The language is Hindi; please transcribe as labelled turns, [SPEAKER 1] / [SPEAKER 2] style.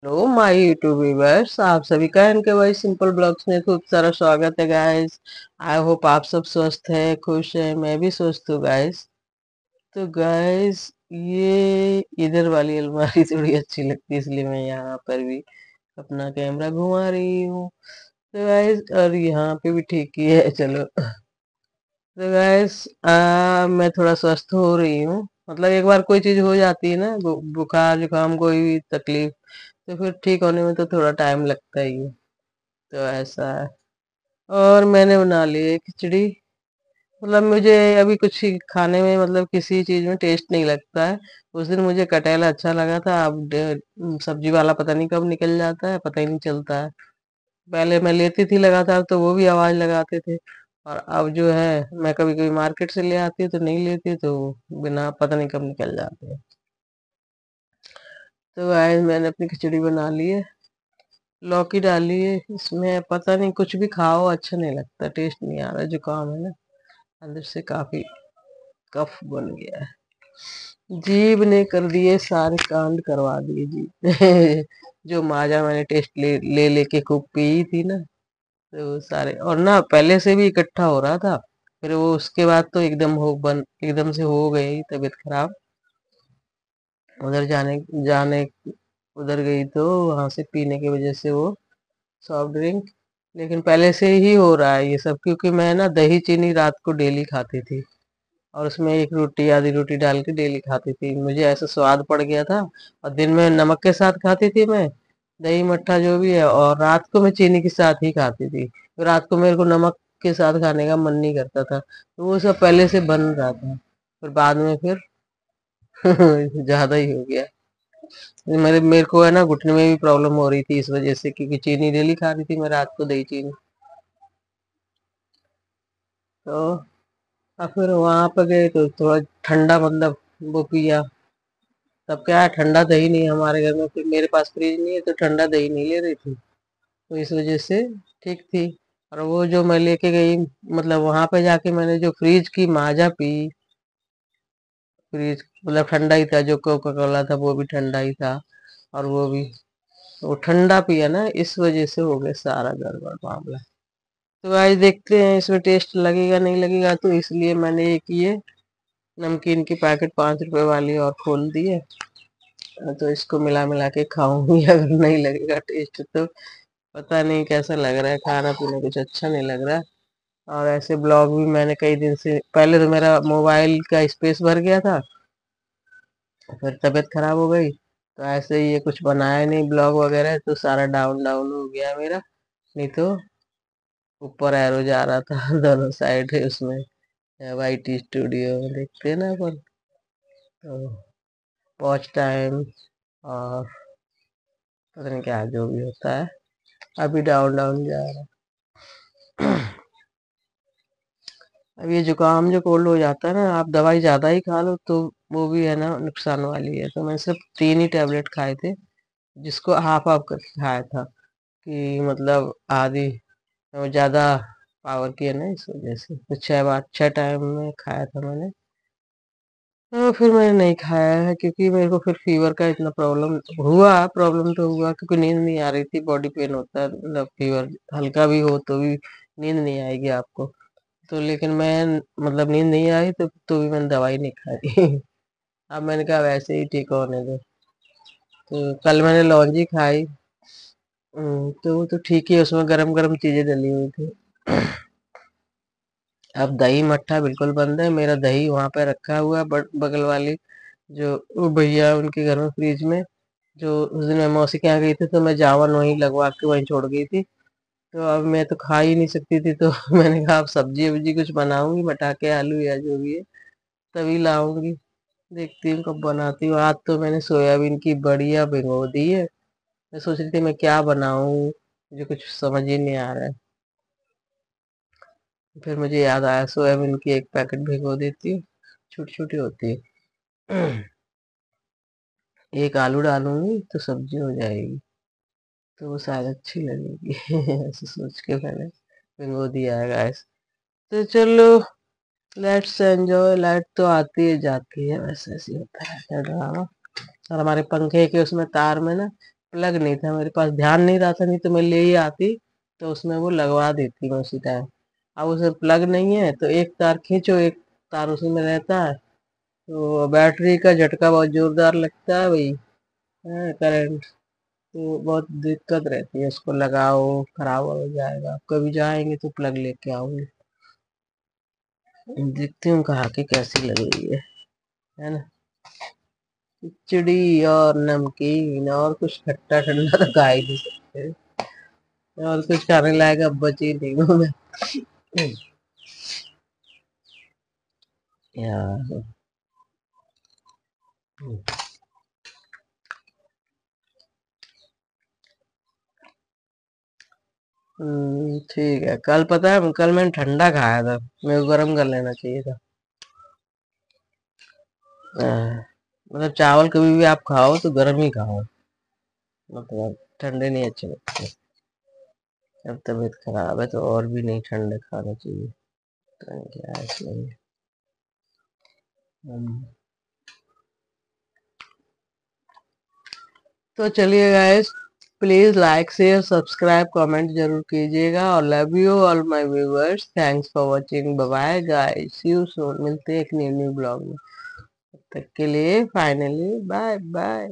[SPEAKER 1] हेलो माय यूट्यूब व्यूअर्स, आप सभी का इनके भाई सिंपल ब्लॉग्स में खूब सारा स्वागत है गाइस। आई होप आप सब स्वस्थ है, खुश है। मैं भी स्वस्थ हूँ गाइस। तो गाइस, ये इधर वाली अलमारी थोड़ी अच्छी लगती है, इसलिए मैं यहाँ पर भी अपना कैमरा घुमा रही हूँ। तो गाइस, और यहाँ पे भी ठीक ही है, चलो। तो गाइस, मैं थोड़ा स्वस्थ हो रही हूँ। मतलब एक बार कोई चीज हो जाती है ना, बुखार जुकाम कोई भी तकलीफ, तो फिर ठीक होने में तो थोड़ा टाइम लगता ही है। तो ऐसा है। और मैंने बना ली है खिचड़ी। मतलब मुझे अभी कुछ ही खाने में, मतलब किसी चीज में टेस्ट नहीं लगता है। उस दिन मुझे कटहल अच्छा लगा था। अब सब्जी वाला पता नहीं कब निकल जाता है, पता ही नहीं चलता है। पहले मैं लेती थी लगातार तो वो भी आवाज लगाते थे। और अब जो है, मैं कभी कभी मार्केट से ले आती हूँ तो नहीं लेती, तो बिना पता नहीं कब निकल जाते हैं। तो आज मैंने अपनी खिचड़ी बना ली है। लौकी डाली है इसमें। पता नहीं, कुछ भी खाओ अच्छा नहीं लगता, टेस्ट नहीं आ रहा। जुकाम है ना, अंदर से काफी कफ बन गया है। जीभ ने कर दिए सारे कांड, करवा दिए जी। जो माजा मैंने टेस्ट ले लेके खूब पी थी ना, तो वो सारे, और ना पहले से भी इकट्ठा हो रहा था। फिर वो उसके बाद तो एकदम से हो गई तबीयत खराब। उधर जाने जाने उधर गई तो वहां से पीने की वजह से वो सॉफ्ट ड्रिंक। लेकिन पहले से ही हो रहा है ये सब, क्योंकि मैं ना दही चीनी रात को डेली खाती थी। और उसमें एक रोटी, आधी रोटी डाल के डेली खाती थी। मुझे ऐसा स्वाद पड़ गया था। और दिन में नमक के साथ खाती थी मैं, दही मट्ठा जो भी है। और रात को मैं चीनी के साथ ही खाती थी। तो रात को मेरे को नमक के साथ खाने का मन नहीं करता था, तो वो सब पहले से बन रहा था। फिर बाद में फिर ज्यादा ही हो गया। मेरे को है ना, घुटने में भी प्रॉब्लम हो रही थी इस वजह से, क्योंकि चीनी डेली खा रही थी मैं रात को, दही चीनी। तो अब फिर वहां पर गए तो थोड़ा ठंडा, मतलब वो पिया। तब क्या है, ठंडा दही नहीं है हमारे घर में, फिर मेरे पास फ्रिज नहीं है तो ठंडा दही नहीं ले रही थी। तो इस वजह से ठीक थी। और वो जो मैं लेके गई, मतलब वहां पे जाके मैंने जो फ्रिज की माजा पी। फ्रिज मतलब ठंडा ही था, जो कोका कोला था वो भी ठंडा ही था। और वो भी, वो ठंडा पिया ना, इस वजह से हो गया सारा गड़बड़ मामला। तो आज देखते हैं इसमें टेस्ट लगेगा नहीं लगेगा, तो इसलिए मैंने एक ये नमकीन की पैकेट 5 रुपए वाली और खोल दी है। तो इसको मिला मिला के खाऊंगी। अगर नहीं लगेगा टेस्ट तो पता नहीं कैसा लग रहा है, खाना पीना कुछ अच्छा नहीं लग रहा है। और ऐसे ब्लॉग भी मैंने कई दिन से, पहले तो मेरा मोबाइल का स्पेस भर गया था, फिर तबीयत खराब हो गई, तो ऐसे ही ये कुछ बनाया नहीं ब्लॉग वगैरह, तो सारा डाउन डाउन हो गया मेरा। नहीं तो ऊपर एरो जा रहा था। दोनों साइड है उसमें, वाई टी स्टूडियो में देखते हैं ना अपन। तो वॉच टाइम और पता नहीं क्या जो भी होता है, अभी डाउन डाउन जा रहा है। अब ये जुकाम जो कोल्ड हो जाता है ना, आप दवाई ज्यादा ही खा लो तो वो भी है ना नुकसान वाली है। तो मैं सिर्फ 3 ही टैबलेट खाए थे, जिसको हाफ हाफ करके खाया था, कि मतलब आधी, वो ज्यादा पावर की है ना, इस वजह से। तो 6 बार 6 टाइम में खाया था मैंने। तो फिर मैंने नहीं खाया है, क्योंकि मेरे को फिर फीवर का इतना प्रॉब्लम तो हुआ, क्योंकि नींद नहीं आ रही थी। बॉडी पेन होता है, मतलब फीवर हल्का भी हो तो भी नींद नहीं आएगी आपको। तो लेकिन मैं, मतलब नींद नहीं आई तो भी मैंने दवाई नहीं खाई। अब मैंने कहा वैसे ही ठीक होने दो। तो कल मैंने लौंजी खाई। तो वो तो ठीक ही है, उसमें गरम गरम चीजें डली हुई थी। अब दही मट्ठा बिल्कुल बंद है मेरा। दही वहां पे रखा हुआ है, बगल वाली जो वो भैया है, उनके घर में फ्रिज में। जो उस दिन मैं मौसी के यहाँ गई थी तो मैं जावन वहीं लगवा के वहीं छोड़ गई थी। तो अब मैं तो खा ही नहीं सकती थी, तो मैंने कहा अब सब्जी वब्जी कुछ बनाऊंगी, मटाके आलू या जो भी है, तभी लाऊंगी। देखती हूँ कब बनाती हूँ। आज तो मैंने सोयाबीन की बढ़िया भिगो दी है। मैं सोच रही थी मैं क्या बनाऊं, मुझे कुछ समझ ही नहीं आ रहा है। फिर मुझे याद आया, सोयाबीन की एक पैकेट भिगो देती हूँ, छोटी छोटी होती है। एक आलू डालूंगी तो सब्जी हो जाएगी, तो वो शायद अच्छी लगेगी। ऐसे सोच के मैंने भिगो दिया है गैस। तो चलो, लेट्स एंजॉय। लाइट तो आती है जाती है, वैसे ऐसे ही होता रहता है ड्रामा। और हमारे पंखे के उसमें तार में ना प्लग नहीं था मेरे पास, ध्यान नहीं रहा था, नहीं तो मैं ले ही आती, तो उसमें वो लगवा देती मैं उसी टाइम। अब उसमें प्लग नहीं है, तो एक तार खींचो, एक तार उसी में रहता है, तो बैटरी का झटका बहुत जोरदार लगता है भाई, करंट। तो बहुत दिक्कत रहती है, उसको लगाओ खराब हो जाएगा। कभी जाएंगे तो प्लग लेके आऊंगी। देखती हूँ कहाँ की कैसी लग रही है ना। खिचड़ी और नमकीन और कुछ खट्टा ठंडा तो खा ही नहीं सकते, और कुछ खाने लायक अब बची नहीं हूँ मैं। यार, ठीक है। कल पता है, कल मैंने ठंडा खाया था, मेरे को गर्म कर लेना चाहिए था। मतलब चावल कभी भी आप खाओ तो गर्म ही खाओ, मतलब ठंडे नहीं अच्छे लगते। अब तबीयत खराब है तो और भी नहीं ठंडे खाना चाहिए, पता नहीं क्या है इसमें। हम्म, तो चलिए guys, please like share subscribe comment जरूर कीजिएगा, और love you all my viewers, thanks for watching, bye bye guys, see you soon, मिलते हैं एक न्यू ब्लॉग में। तब तक के लिए फाइनली बाय बाय।